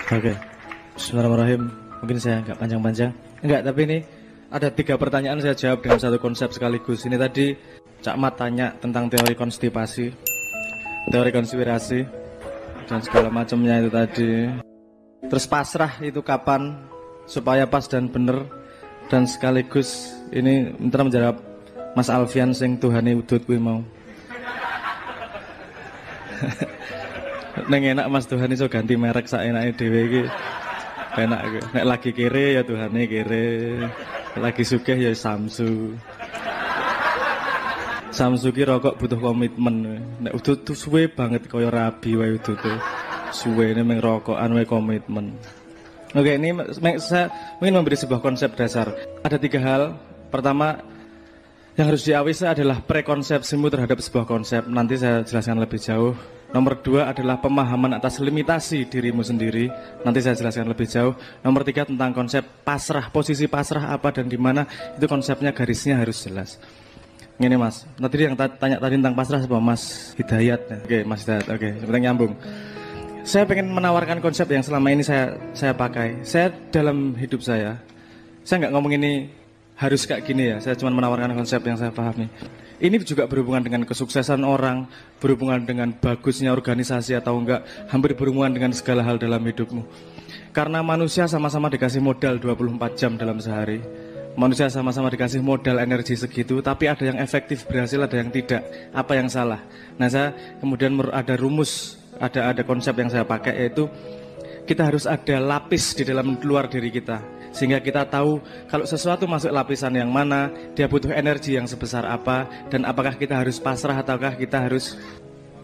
Oke, Bismillahirrahmanirrahim. Mungkin saya nggak panjang-panjang. Enggak, tapi ini ada 3 pertanyaan saya jawab dengan satu konsep sekaligus. Ini tadi Cak Mat tanya tentang teori konstipasi, teori konspirasi, dan segala macamnya itu tadi. Terus pasrah itu kapan supaya pas dan bener, dan sekaligus ini minta menjawab Mas Alfian sing Tuhane udut kuwi mau. Neng enak Mas Tuhan iso ganti merek sak enake dhewe iki. Enak iki. Nek lagi kere ya Tuhane kere. Lagi sugih ya Samsu. Samsu ki rokok butuh komitmen. Nek udut tuh suwe banget kaya rabi wae udut. Suwene meng rokokan wae komitmen. Oke, ini saya ingin memberi sebuah konsep dasar. Ada 3 hal. Pertama, yang harus diawasi adalah prekonsepsimu terhadap sebuah konsep. Nanti saya jelaskan lebih jauh. Nomor 2 adalah pemahaman atas limitasi dirimu sendiri. Nanti saya jelaskan lebih jauh. Nomor 3 tentang konsep pasrah. Posisi pasrah apa dan di mana, itu konsepnya, garisnya harus jelas. Ini Mas, tadi yang tanya tadi tentang pasrah sama Mas Hidayat. Oke, Mas Hidayat. Oke, sebentar nyambung. Saya pengen menawarkan konsep yang selama ini saya pakai. Saya dalam hidup saya nggak ngomong ini harus kayak gini ya. Saya cuma menawarkan konsep yang saya pahami. Ini juga berhubungan dengan kesuksesan orang, berhubungan dengan bagusnya organisasi atau enggak, hampir berhubungan dengan segala hal dalam hidupmu. Karena manusia sama-sama dikasih modal 24 jam dalam sehari. Manusia sama-sama dikasih modal energi segitu, tapi ada yang efektif berhasil, ada yang tidak. Apa yang salah? Nah, saya kemudian ada rumus, ada konsep yang saya pakai, yaitu kita harus ada lapis di dalam luar diri kita. Sehingga kita tahu kalau sesuatu masuk lapisan yang mana, dia butuh energi yang sebesar apa, dan apakah kita harus pasrah ataukah kita harus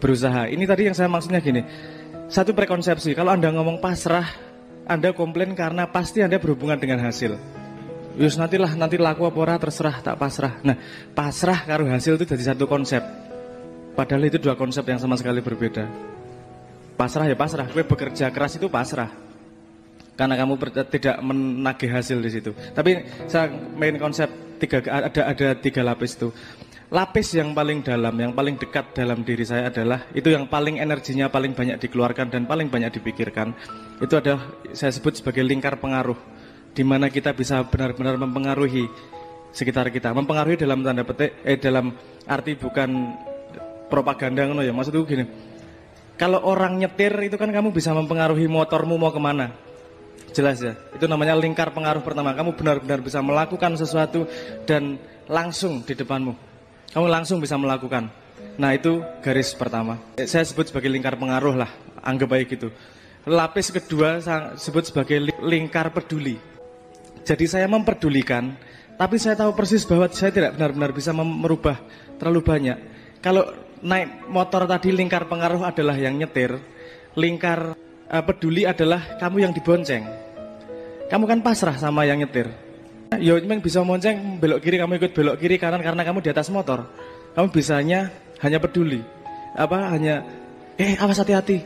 berusaha. Ini tadi yang saya maksudnya gini, satu prekonsepsi, kalau Anda ngomong pasrah, Anda komplain karena pasti Anda berhubungan dengan hasil. Yus nanti laku apa ora terserah, tak pasrah. Nah, pasrah karo hasil itu jadi satu konsep. Padahal itu 2 konsep yang sama sekali berbeda. Pasrah ya pasrah, gue bekerja keras itu pasrah. Karena kamu tidak menagih hasil di situ. Tapi saya main konsep ada 3 lapis itu. Lapis yang paling dalam, yang paling dekat dalam diri saya adalah itu yang paling energinya paling banyak dikeluarkan dan paling banyak dipikirkan. Itu adalah saya sebut sebagai lingkar pengaruh, di mana kita bisa benar-benar mempengaruhi sekitar kita. Mempengaruhi dalam tanda petik, dalam arti bukan propaganda ngono ya. Maksudku gini. Kalau orang nyetir itu kan kamu bisa mempengaruhi motormu mau kemana. Jelas ya, itu namanya lingkar pengaruh pertama. Kamu benar-benar bisa melakukan sesuatu dan langsung di depanmu. Kamu langsung bisa melakukan. Nah, itu garis pertama. Saya sebut sebagai lingkar pengaruh lah, anggap baik gitu. Lapis kedua saya sebut sebagai lingkar peduli. Jadi saya memperdulikan, tapi saya tahu persis bahwa saya tidak benar-benar bisa merubah terlalu banyak. Kalau naik motor tadi lingkar pengaruh adalah yang nyetir, lingkar peduli adalah kamu yang dibonceng. Kamu kan pasrah sama yang nyetir. Ya memang bisa monceng belok kiri, kamu ikut belok kiri kanan karena kamu di atas motor. Kamu bisanya hanya peduli. Hanya awas hati-hati.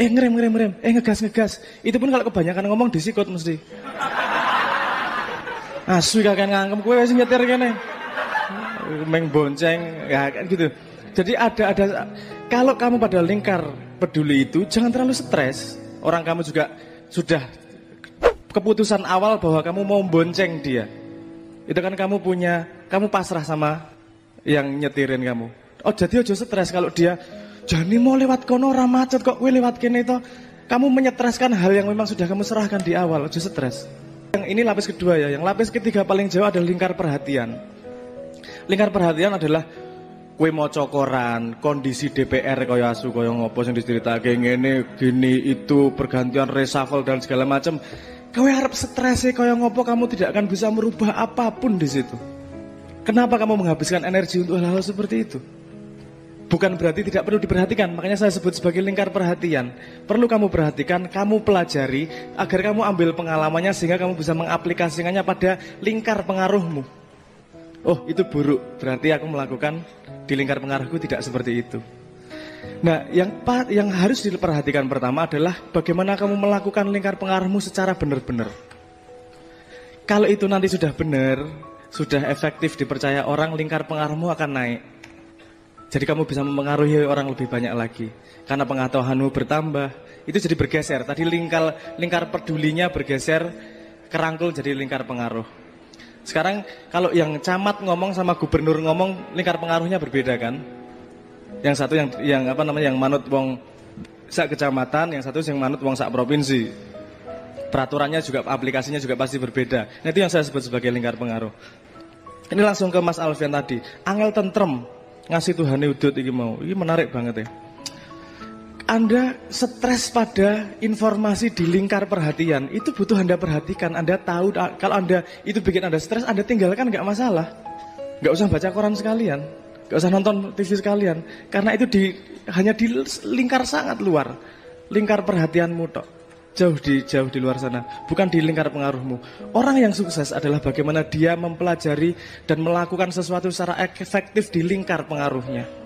Ngerem, ngegas. Itu pun kalau kebanyakan ngomong disikut mesti. Asu kakek ngangkem kowe wis nyetir kene. Meng bonceng ya kan gitu. Jadi ada kalau kamu pada lingkar peduli itu jangan terlalu stres. Orang kamu juga sudah keputusan awal bahwa kamu mau bonceng dia. Itu kan kamu pasrah sama yang nyetirin kamu. Oh jadi ojo stres kalau dia jani mau lewat kono ora macet kok kowe lewat kene itu. Kamu menyetreskan hal yang memang sudah kamu serahkan di awal, ojo stres. Yang ini lapis kedua ya, yang lapis ketiga paling jauh adalah lingkar perhatian. Lingkar perhatian adalah kowe maca koran, kondisi DPR kaya asu kaya ngopo sing diceritake ngene, gini itu pergantian reshuffle dan segala macam. Kowe harap stres kaya ngopo, kamu tidak akan bisa merubah apapun di situ. Kenapa kamu menghabiskan energi untuk hal-hal seperti itu? Bukan berarti tidak perlu diperhatikan, makanya saya sebut sebagai lingkar perhatian. Perlu kamu perhatikan, kamu pelajari agar kamu ambil pengalamannya sehingga kamu bisa mengaplikasikannya pada lingkar pengaruhmu. Oh itu buruk, berarti aku melakukan di lingkar pengaruhku tidak seperti itu. Nah yang harus diperhatikan pertama adalah bagaimana kamu melakukan lingkar pengaruhmu secara benar-benar. Kalau itu nanti sudah benar, sudah efektif dipercaya orang, lingkar pengaruhmu akan naik. Jadi kamu bisa mempengaruhi orang lebih banyak lagi. Karena pengetahuanmu bertambah, itu jadi bergeser. Tadi lingkar pedulinya bergeser, kerangkul jadi lingkar pengaruh. Sekarang kalau yang camat ngomong sama gubernur ngomong, lingkar pengaruhnya berbeda kan? Yang satu yang apa namanya, yang manut wong sak kecamatan, yang satu yang manut wong sak provinsi. Peraturannya juga, aplikasinya juga pasti berbeda. Nah, itu yang saya sebut sebagai lingkar pengaruh. Ini langsung ke Mas Alfian tadi. Angel tentrem ngasih Tuhane udut iki mau. Ini menarik banget ya. Anda stres pada informasi di lingkar perhatian, itu butuh Anda perhatikan. Anda tahu kalau Anda itu bikin Anda stres, Anda tinggalkan, nggak masalah. Nggak usah baca koran sekalian, nggak usah nonton TV sekalian, karena itu hanya di lingkar sangat luar, lingkar perhatianmu tok. Jauh di luar sana, bukan di lingkar pengaruhmu. Orang yang sukses adalah bagaimana dia mempelajari dan melakukan sesuatu secara efektif di lingkar pengaruhnya.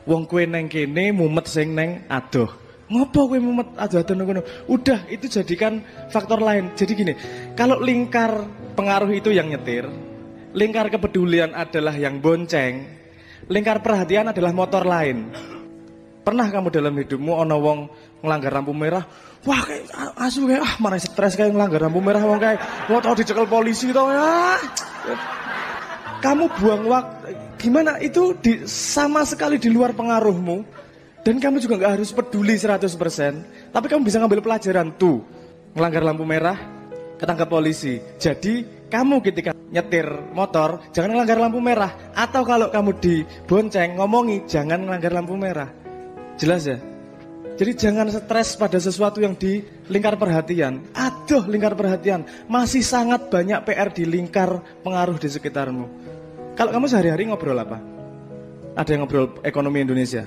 Wong kue neng kene mumet sing neng adoh. Ngopo kue mumet adoh ngono? Udah, itu jadikan faktor lain. Jadi gini, kalau lingkar pengaruh itu yang nyetir, lingkar kepedulian adalah yang bonceng, lingkar perhatian adalah motor lain. Pernah kamu dalam hidupmu ono wong ngelanggar lampu merah, wah kayak asu kayak mana stres kayak ngelanggar lampu merah wong kayak wong tau dicekel polisi to ya. Kamu buang waktu, gimana itu sama sekali di luar pengaruhmu. Dan kamu juga gak harus peduli 100%. Tapi kamu bisa ngambil pelajaran tuh. Ngelanggar lampu merah, ketangkap polisi. Jadi kamu ketika nyetir motor, jangan ngelanggar lampu merah. Atau kalau kamu dibonceng, ngomongi, jangan ngelanggar lampu merah. Jelas ya? Jadi jangan stres pada sesuatu yang di lingkar perhatian. Aduh, lingkar perhatian. Masih sangat banyak PR di lingkar pengaruh di sekitarmu. Kalau kamu sehari-hari ngobrol apa? Ada yang ngobrol ekonomi Indonesia?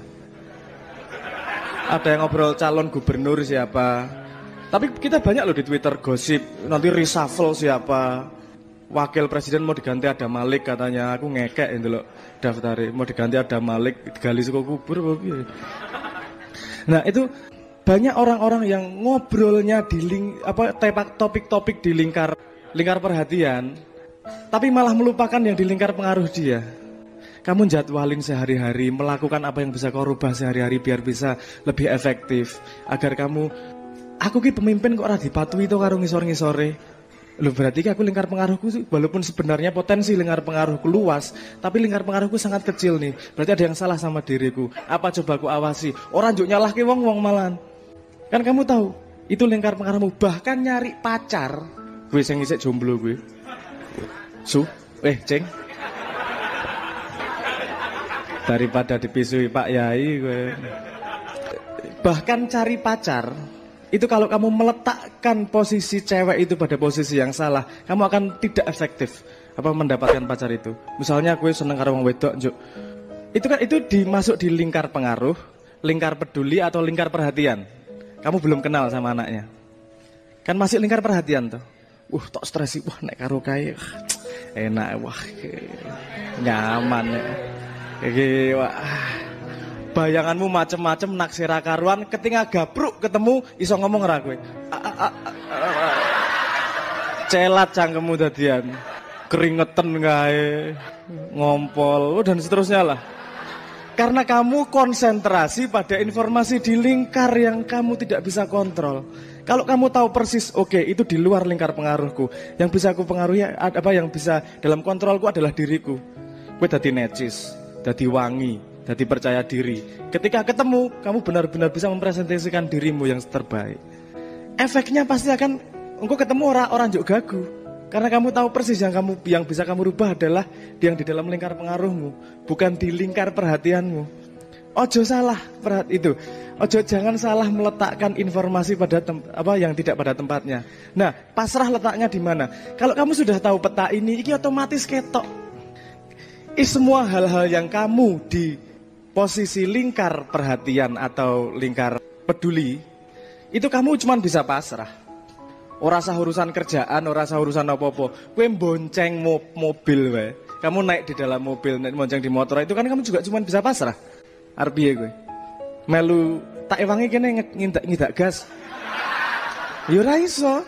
Ada yang ngobrol calon gubernur siapa? Tapi kita banyak loh di Twitter gosip, nanti reshuffle siapa? Wakil presiden mau diganti ada Malik katanya. Aku ngekek itu loh daftarnya. Mau diganti ada Malik, digali suku kubur. Nah itu banyak orang-orang yang ngobrolnya di topik-topik di lingkar perhatian, tapi malah melupakan yang di lingkar pengaruh dia. Kamu jadwalin sehari-hari, melakukan apa yang bisa kau rubah sehari-hari biar bisa lebih efektif. Agar aku ki pemimpin kok ora dipatuhi to karo ngisor-ngisore. Loh berarti aku lingkar pengaruhku walaupun sebenarnya potensi lingkar pengaruhku luas, tapi lingkar pengaruhku sangat kecil nih. Berarti ada yang salah sama diriku. Apa coba aku awasi? Orang juk nyalahke wong malan. Kan kamu tahu, itu lingkar pengaruhmu. Bahkan nyari pacar, gue sing isik jomblo gue. Ceng. Daripada dipisui Pak Yai gue. Bahkan cari pacar itu kalau kamu meletakkan posisi cewek itu pada posisi yang salah, kamu akan tidak efektif mendapatkan pacar itu. Misalnya gue seneng karo wong wedok, njuk. Itu dimasuk di lingkar pengaruh, lingkar peduli atau lingkar perhatian. Kamu belum kenal sama anaknya. Kan masih lingkar perhatian tuh. Tok stres sih, nek karo kae enak, nyaman ya. Wah. Bayanganmu macem-macem naksira karuan, ketika gapruk ketemu iso ngomong ora kowe. Celat cangkemmu dadian. Keringetan kae, ngompol dan seterusnya lah. Karena kamu konsentrasi pada informasi di lingkar yang kamu tidak bisa kontrol. Kalau kamu tahu persis, oke, itu di luar lingkar pengaruhku. Yang bisa aku pengaruhi yang bisa dalam kontrolku adalah diriku. Kowe dadi necis, dadi wangi, dadi percaya diri. Ketika ketemu, kamu benar-benar bisa mempresentasikan dirimu yang terbaik. Efeknya pasti akan engkau ketemu orang juk gagu. Karena kamu tahu persis yang bisa kamu rubah adalah yang di dalam lingkar pengaruhmu, bukan di lingkar perhatianmu. Ojo salah itu. Ojo jangan salah meletakkan informasi pada yang tidak pada tempatnya. Nah, pasrah letaknya di mana? Kalau kamu sudah tahu peta ini otomatis ketok. Semua hal-hal yang kamu di posisi lingkar perhatian atau lingkar peduli, itu kamu cuma bisa pasrah. Ora sah urusan kerjaan, ora sah urusan apa-apa. Kowe bonceng mobil wae. Kamu naik di dalam mobil, naik bonceng di motor itu kan kamu juga cuma bisa pasrah. Arep piye kowe? Melu tak ewangi kene ngidak gas. Ya ora iso.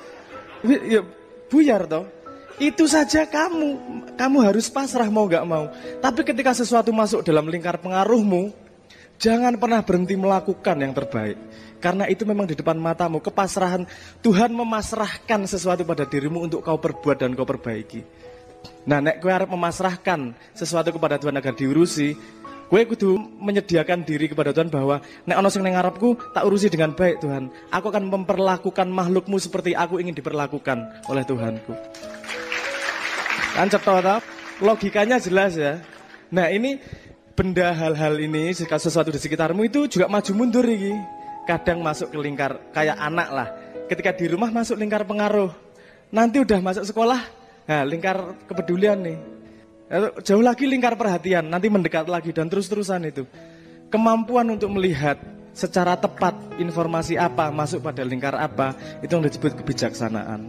Ya buyar toh. Itu saja kamu harus pasrah mau gak mau. Tapi ketika sesuatu masuk dalam lingkar pengaruhmu, Jangan pernah berhenti melakukan yang terbaik. Karena itu memang di depan matamu, kepasrahan. Tuhan memasrahkan sesuatu pada dirimu untuk kau perbuat dan kau perbaiki. Nah, nek kowe arep memasrahkan sesuatu kepada Tuhan agar diurusi, kowe kudu menyediakan diri kepada Tuhan bahwa nek ana sing ning ngarepku tak urusi dengan baik Tuhan. Aku akan memperlakukan makhlukmu seperti aku ingin diperlakukan oleh Tuhanku. Kan cetha ta? Logikanya jelas ya. Nah, ini benda hal-hal ini sesuatu di sekitarmu itu juga maju mundur iki. Kadang masuk ke lingkar kayak anak lah. Ketika di rumah masuk lingkar pengaruh. Nanti udah masuk sekolah, nah lingkar kepedulian nih. Jauh lagi lingkar perhatian, nanti mendekat lagi dan terus-terusan itu. Kemampuan untuk melihat secara tepat informasi apa masuk pada lingkar apa, itu yang disebut kebijaksanaan.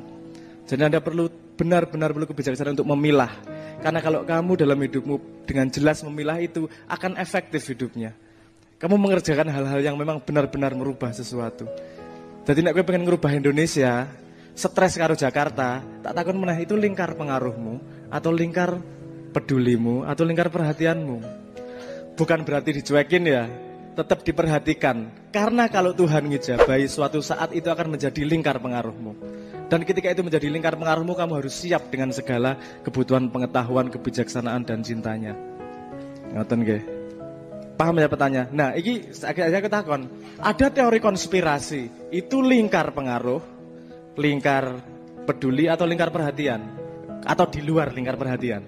Jadi Anda perlu benar-benar perlu kebijaksanaan untuk memilah. Karena kalau kamu dalam hidupmu dengan jelas memilah itu akan efektif hidupnya. Kamu mengerjakan hal-hal yang memang benar-benar merubah sesuatu. Jadi nek kowe pengen ngerubah Indonesia, stres karo Jakarta, tak takon meneh itu lingkar pengaruhmu atau lingkar pedulimu atau lingkar perhatianmu. Bukan berarti dicuekin ya, tetap diperhatikan. Karena kalau Tuhan ngijabahi suatu saat itu akan menjadi lingkar pengaruhmu. Dan ketika itu menjadi lingkar pengaruhmu, kamu harus siap dengan segala kebutuhan pengetahuan, kebijaksanaan dan cintanya. Ngoten nggih. Paham ya pertanyaan? Nah, ini saya ketakon. Ada teori konspirasi, itu lingkar pengaruh, lingkar peduli atau lingkar perhatian? Atau di luar lingkar perhatian?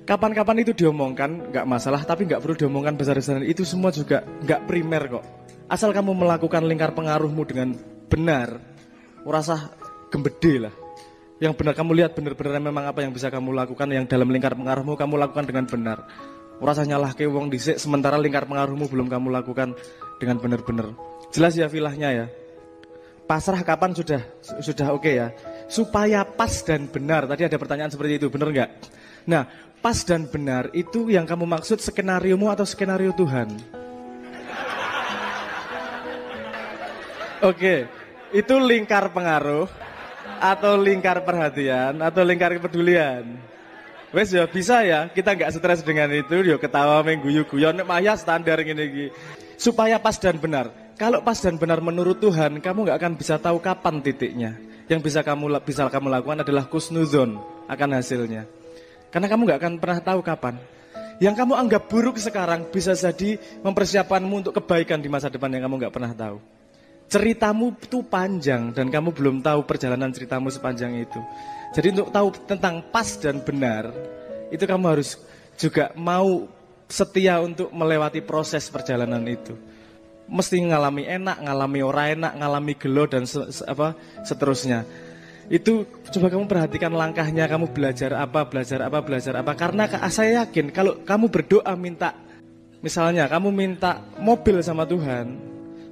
Kapan-kapan itu diomongkan, nggak masalah, tapi nggak perlu diomongkan besar-besaran. Itu semua juga nggak primer kok. Asal kamu melakukan lingkar pengaruhmu dengan benar, merasa gembede lah. Yang benar kamu lihat benar-benar memang apa yang bisa kamu lakukan, yang dalam lingkar pengaruhmu kamu lakukan dengan benar. Merasa nyalah ke wong dhisik sementara lingkar pengaruhmu belum kamu lakukan dengan benar-benar. Jelas ya filahnya ya. Pasrah kapan sudah oke ya. Supaya pas dan benar. Tadi ada pertanyaan seperti itu, benar nggak? Nah, pas dan benar itu yang kamu maksud skenariomu atau skenario Tuhan? Oke, itu lingkar pengaruh atau lingkar perhatian atau lingkar kepedulian? Wes ya bisa ya, kita nggak stres dengan itu, yo ketawa mengguyu-guyon, nek maya standar gini. Supaya pas dan benar. Kalau pas dan benar menurut Tuhan, kamu nggak akan bisa tahu kapan titiknya. Yang bisa kamu lakukan adalah kusnuzon akan hasilnya. Karena kamu nggak akan pernah tahu kapan. Yang kamu anggap buruk sekarang bisa jadi mempersiapkanmu untuk kebaikan di masa depan yang kamu nggak pernah tahu. Ceritamu itu panjang dan kamu belum tahu perjalanan ceritamu sepanjang itu. Jadi untuk tahu tentang pas dan benar, itu kamu harus juga mau setia untuk melewati proses perjalanan itu. Mesti ngalami enak, ngalami ora enak, ngalami gelo dan seterusnya. Itu coba kamu perhatikan langkahnya, kamu belajar apa. Karena saya yakin kalau kamu berdoa minta, misalnya kamu minta mobil sama Tuhan,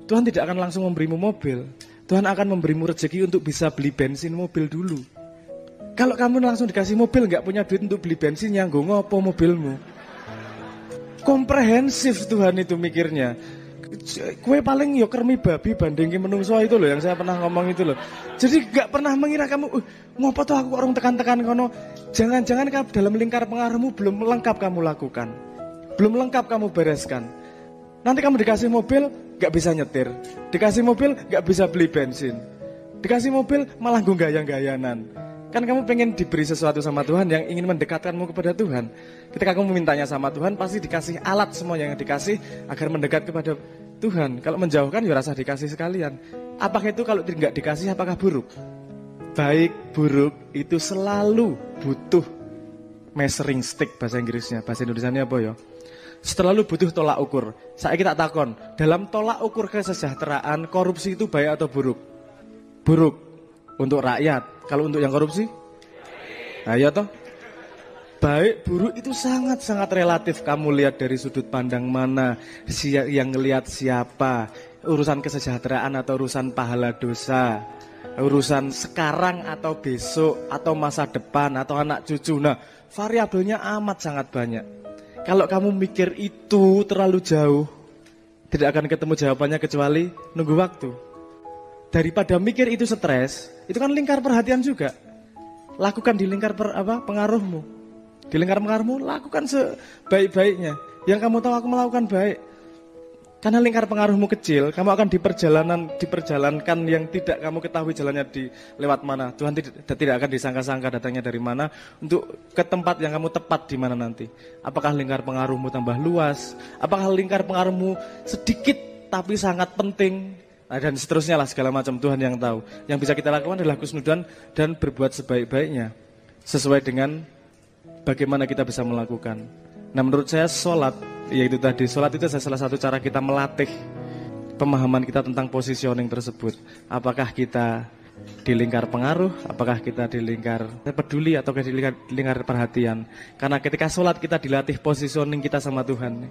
Tuhan tidak akan langsung memberimu mobil. Tuhan akan memberimu rezeki untuk bisa beli bensin mobil dulu. Kalau kamu langsung dikasih mobil, nggak punya duit untuk beli bensin, yang gue ngopo mobilmu? Komprehensif Tuhan itu mikirnya. Kue paling yo kermi babi bandingin menungso itu loh yang saya pernah ngomong itu loh. Jadi nggak pernah mengira kamu, ngopo tuh aku orang tekan-tekan kono. Jangan-jangan kamu dalam lingkar pengaruhmu belum lengkap kamu lakukan, belum lengkap kamu bereskan. Nanti kamu dikasih mobil, nggak bisa nyetir. Dikasih mobil, nggak bisa beli bensin. Dikasih mobil, malah gayang-gayanan. Kan kamu pengen diberi sesuatu sama Tuhan yang ingin mendekatkanmu kepada Tuhan. Ketika kamu mintanya sama Tuhan, pasti dikasih alat semua yang dikasih agar mendekat kepada Tuhan. Kalau menjauhkan, ya rasa dikasih sekalian. Apakah itu kalau tidak dikasih, apakah buruk? Baik, buruk, itu selalu butuh measuring stick bahasa Inggrisnya. Bahasa Indonesianya apa ya? Selalu butuh tolak ukur. Saya kita takon, dalam tolak ukur kesejahteraan, korupsi itu baik atau buruk? Buruk. Untuk rakyat. Kalau untuk yang korupsi? Nah ya toh. Baik, buruk itu sangat-sangat relatif. Kamu lihat dari sudut pandang mana, yang ngelihat siapa. Urusan kesejahteraan atau urusan pahala dosa. Urusan sekarang atau besok, atau masa depan, atau anak cucu. Nah, variabelnya amat sangat banyak. Kalau kamu mikir itu terlalu jauh, tidak akan ketemu jawabannya kecuali nunggu waktu. Daripada mikir itu stres, itu kan lingkar perhatian juga. Lakukan di lingkar pengaruhmu. Di lingkar pengaruhmu, lakukan sebaik-baiknya. Yang kamu tahu aku melakukan baik. Karena lingkar pengaruhmu kecil, kamu akan diperjalankan yang tidak kamu ketahui jalannya di lewat mana. Tuhan tidak akan disangka-sangka datangnya dari mana untuk ke tempat yang kamu tepat di mana nanti. Apakah lingkar pengaruhmu tambah luas? Apakah lingkar pengaruhmu sedikit tapi sangat penting? Nah, dan seterusnya lah segala macam, Tuhan yang tahu. Yang bisa kita lakukan adalah husnudzon dan berbuat sebaik-baiknya sesuai dengan bagaimana kita bisa melakukan. Nah, menurut saya sholat, yaitu tadi, sholat itu salah satu cara kita melatih pemahaman kita tentang positioning tersebut. Apakah kita di lingkar pengaruh, apakah kita di lingkar peduli, atau di lingkar perhatian. Karena ketika sholat kita dilatih positioning kita sama Tuhan.